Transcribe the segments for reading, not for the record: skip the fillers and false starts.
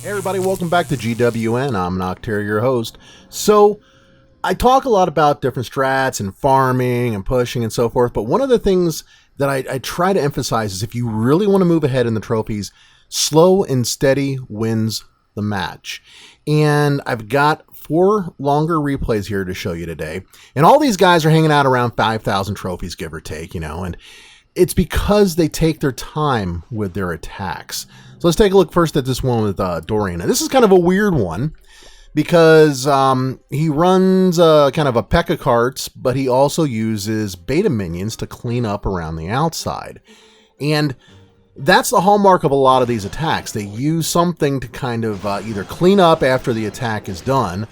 Hey everybody, welcome back to GWN. I'm Nocteria, your host. So, I talk a lot about different strats and farming and pushing and so forth, but one of the things that I try to emphasize is if you really want to move ahead in the trophies, slow and steady wins the match. And I've got 4 longer replays here to show you today. And all these guys are hanging out around 5,000 trophies, give or take, and it's because they take their time with their attacks. So let's take a look first at this one with Dorian. Now, this is kind of a weird one because he runs kind of a P.E.K.K.A. carts, but he also uses beta minions to clean up around the outside. And that's the hallmark of a lot of these attacks. They use something to kind of either clean up after the attack is done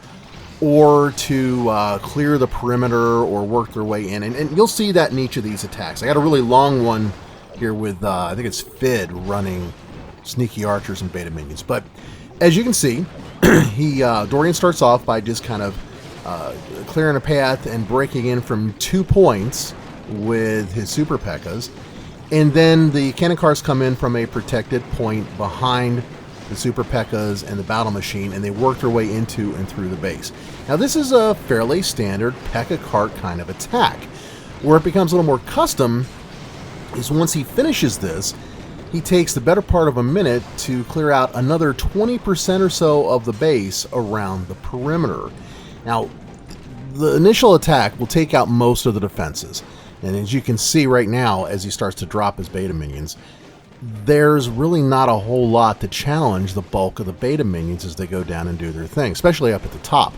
or to clear the perimeter or work their way in. And you'll see that in each of these attacks. I got a really long one here with, I think it's Fid running sneaky archers and beta minions. But as you can see, Dorian starts off by just kind of clearing a path and breaking in from 2 points with his super P.E.K.K.A.s. And then the cannon cars come in from a protected point behind the super P.E.K.K.A.s and the battle machine, and they work their way into and through the base. Now this is a fairly standard P.E.K.K.A. cart kind of attack. Where it becomes a little more custom is once he finishes this, he takes the better part of a minute to clear out another 20% or so of the base around the perimeter. Now, the initial attack will take out most of the defenses. And as you can see right now, as he starts to drop his beta minions, there's really not a whole lot to challenge the bulk of the beta minions as they go down and do their thing, especially up at the top.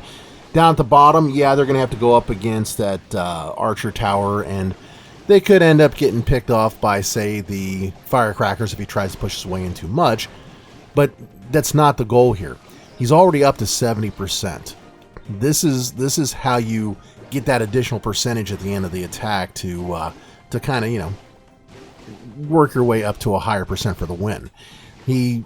Down at the bottom, yeah, they're going to have to go up against that archer tower, and they could end up getting picked off by, say, the firecrackers if he tries to push his way in too much. But that's not the goal here. He's already up to 70%. This is how you get that additional percentage at the end of the attack to kind of, work your way up to a higher percent for the win. He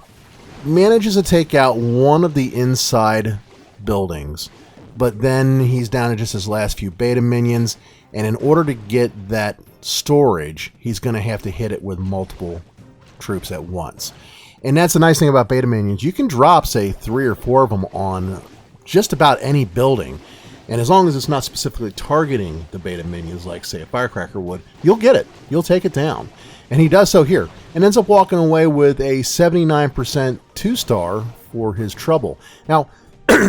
manages to take out one of the inside buildings, but then he's down to just his last few beta minions, and in order to get that storage, he's going to have to hit it with multiple troops at once. And that's the nice thing about beta minions. You can drop, say, 3 or 4 of them on just about any building, and as long as it's not specifically targeting the beta minions like, say, a firecracker would, you'll get it. You'll take it down. And he does so here, and ends up walking away with a 79% 2-star for his trouble. Now,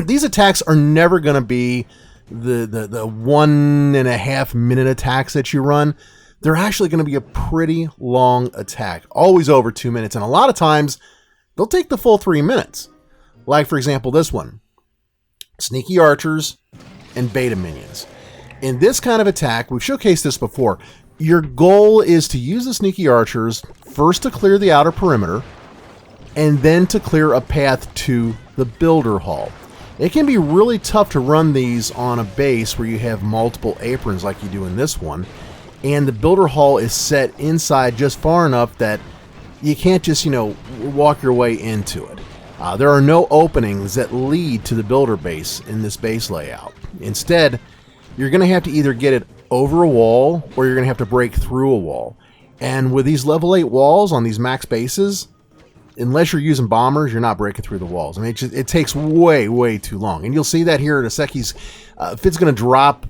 these attacks are never going to be the 1.5 minute attacks that you run. They're actually going to be a pretty long attack, always over 2 minutes, and a lot of times they'll take the full 3 minutes. Like, for example, this one. Sneaky archers and beta minions. In this kind of attack, we've showcased this before, your goal is to use the sneaky archers first to clear the outer perimeter, and then to clear a path to the builder hall. It can be really tough to run these on a base where you have multiple aprons like you do in this one, and the builder hall is set inside just far enough that you can't just, walk your way into it. There are no openings that lead to the builder base in this base layout. Instead, you're going to have to either get it over a wall or you're going to have to break through a wall. And with these level 8 walls on these max bases, unless you're using bombers, you're not breaking through the walls. I mean, it takes way, way too long. And you'll see that here in a sec. Fid's going to drop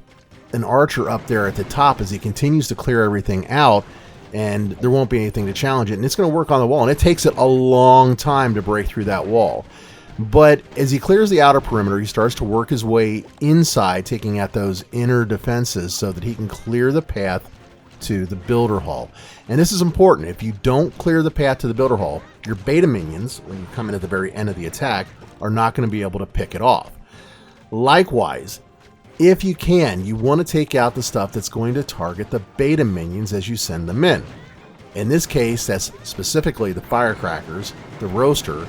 an archer up there at the top as he continues to clear everything out, and there won't be anything to challenge it. And it's going to work on the wall, and it takes it a long time to break through that wall. But as he clears the outer perimeter, he starts to work his way inside, taking out those inner defenses so that he can clear the path to the builder hall. And this is important. If you don't clear the path to the builder hall, your beta minions, when you come in at the very end of the attack, are not going to be able to pick it off. Likewise, if you can, you want to take out the stuff that's going to target the beta minions as you send them in. In this case, that's specifically the firecrackers, the roaster,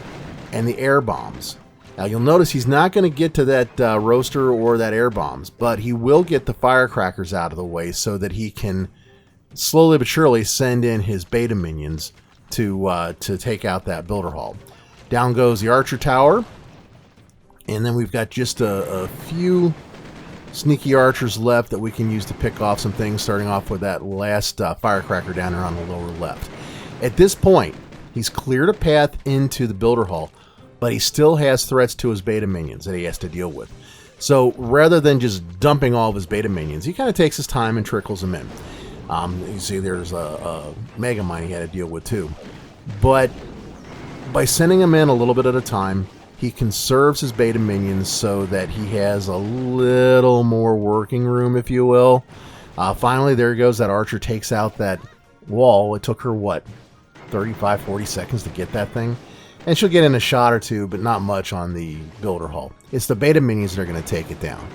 and the air bombs. Now you'll notice he's not going to get to that roaster or that air bombs, but he will get the firecrackers out of the way so that he can slowly but surely send in his beta minions to take out that builder hall. Down goes the archer tower, and then we've got just a few sneaky archers left that we can use to pick off some things, starting off with that last firecracker down there on the lower left. At this point, he's cleared a path into the builder hall, but he still has threats to his beta minions that he has to deal with. So rather than just dumping all of his beta minions, he kind of takes his time and trickles them in. You see there's a Mega Mine he had to deal with too. But by sending them in a little bit at a time, he conserves his beta minions so that he has a little more working room, if you will. Finally, there goes. That archer takes out that wall. It took her, what, 35, 40 seconds to get that thing? And she'll get in a shot or two, but not much on the builder hull. It's the beta minions that are going to take it down.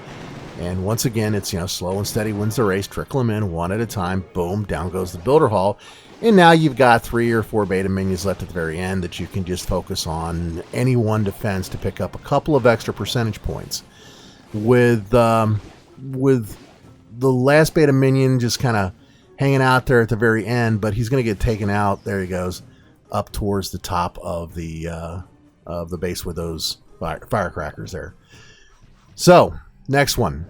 And once again, it's, slow and steady wins the race. Trickle them in one at a time. Boom, down goes the builder hull. And now you've got 3 or 4 beta minions left at the very end that you can just focus on any one defense to pick up a couple of extra percentage points. With the last beta minion just kind of hanging out there at the very end, but he's going to get taken out. There he goes, up towards the top of the base with those firecrackers there. So next one,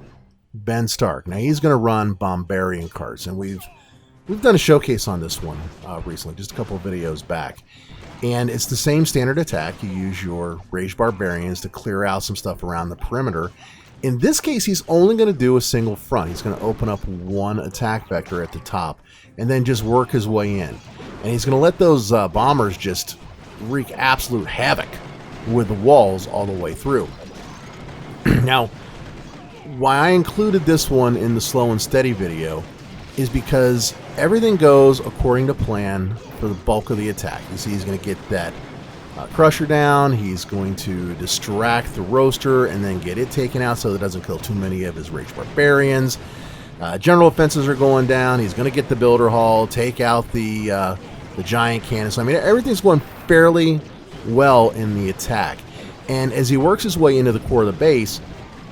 Ben Stark. Now he's going to run Bombarian cards, and we've done a showcase on this one recently, just a couple of videos back. And it's the same standard attack. You use your Raged Barbarians to clear out some stuff around the perimeter. In this case, he's only going to do a single front. He's going to open up one attack vector at the top and then just work his way in. And he's going to let those bombers just wreak absolute havoc with the walls all the way through. Now, why I included this one in the slow and steady video is because everything goes according to plan for the bulk of the attack. You see he's going to get that crusher down, he's going to distract the roaster and then get it taken out so that it doesn't kill too many of his Raged Barbarians. General offenses are going down, he's going to get the builder hull, take out the giant cannon. So I mean, everything's going fairly well in the attack. And as he works his way into the core of the base,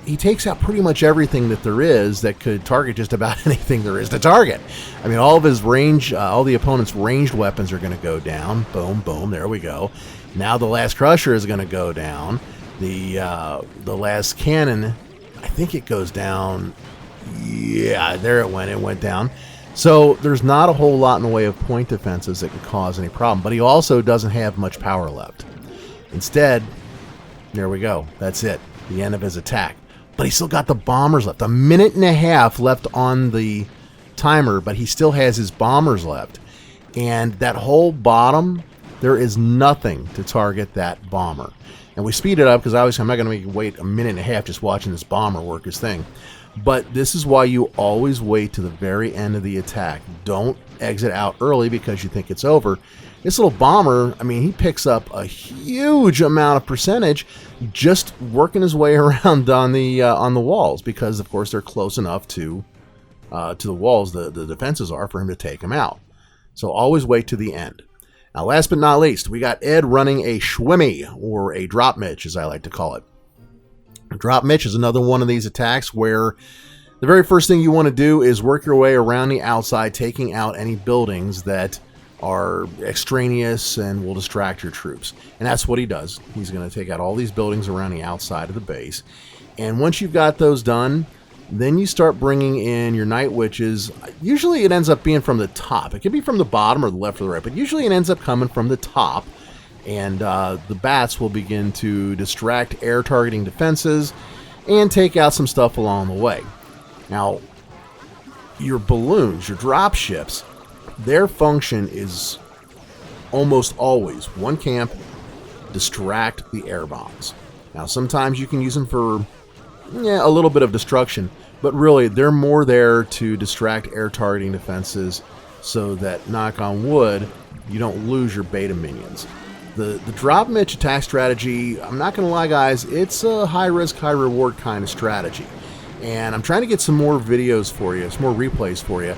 he takes out pretty much everything that there is that could target just about anything there is to target. I mean, all of his range, all the opponent's ranged weapons are going to go down. Boom, boom, there we go. Now the last crusher is going to go down. The last cannon, I think it goes down. Yeah, there it went. It went down. So there's not a whole lot in the way of point defenses that could cause any problem. But he also doesn't have much power left. Instead, there we go. That's it. The end of his attack. But he still got the bombers left. 1.5 minutes left on the timer, but he still has his bombers left. And that whole bottom, there is nothing to target that bomber. And we speed it up because obviously I'm not going to wait 1.5 minutes just watching this bomber work his thing. But this is why you always wait to the very end of the attack. Don't exit out early because you think it's over. This little bomber, I mean, he picks up a huge amount of percentage just working his way around on the walls because, of course, they're close enough to the walls, the defenses are, for him to take them out. So always wait to the end. Now, last but not least, we got Ed running a Schwimmy, or a Drop Mitch, as I like to call it. Drop Mitch is another one of these attacks where the very first thing you want to do is work your way around the outside, taking out any buildings that are extraneous and will distract your troops. And that's what he does. He's going to take out all these buildings around the outside of the base. And once you've got those done, then you start bringing in your Night Witches. Usually it ends up being from the top. It could be from the bottom or the left or the right, but usually it ends up coming from the top. And the bats will begin to distract air targeting defenses and take out some stuff along the way. Now, your balloons, your drop ships, their function is almost always one camp, distract the air bombs. Now, sometimes you can use them for a little bit of destruction, but really they're more there to distract air targeting defenses so that, knock on wood, you don't lose your beta minions. The Drop Mitch attack strategy, I'm not going to lie, guys, it's a high-risk, high-reward kind of strategy. And I'm trying to get some more videos for you, some more replays for you.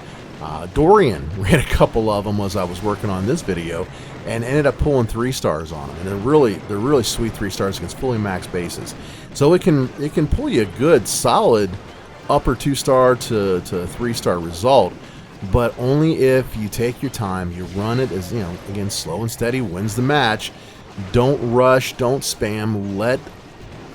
Dorian ran a couple of them as I was working on this video and ended up pulling 3 stars on them. And they're really sweet 3 stars against fully maxed bases. So it can pull you a good, solid upper 2-star to 3-star result. But only if you take your time, you run it as, again, slow and steady wins the match. Don't rush, don't spam, let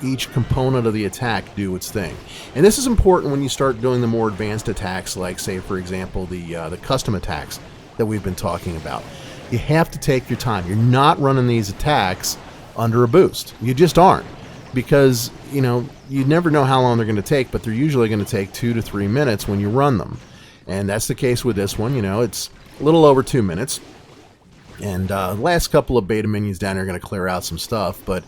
each component of the attack do its thing. And this is important when you start doing the more advanced attacks, like, say, for example, the custom attacks that we've been talking about. You have to take your time. You're not running these attacks under a boost. You just aren't, because you know you never know how long they're going to take, but they're usually going to take 2 to 3 minutes when you run them, and that's the case with this one. You know, it's a little over 2 minutes, and the last couple of beta minions down here are going to clear out some stuff, but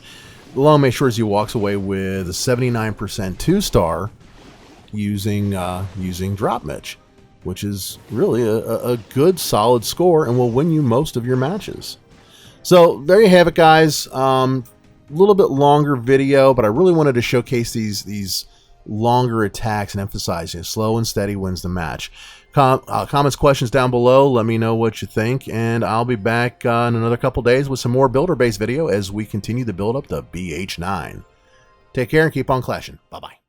the long make sure as he walks away with a 79% 2-star using Drop Mitch, which is really a good solid score and will win you most of your matches. So there you have it, guys. A little bit longer video, but I really wanted to showcase these longer attacks and emphasize, you know, slow and steady wins the match. Comments, questions down below. Let me know what you think, and I'll be back in another couple days with some more builder-based video as we continue to build up the BH9. Take care and keep on clashing. Bye-bye.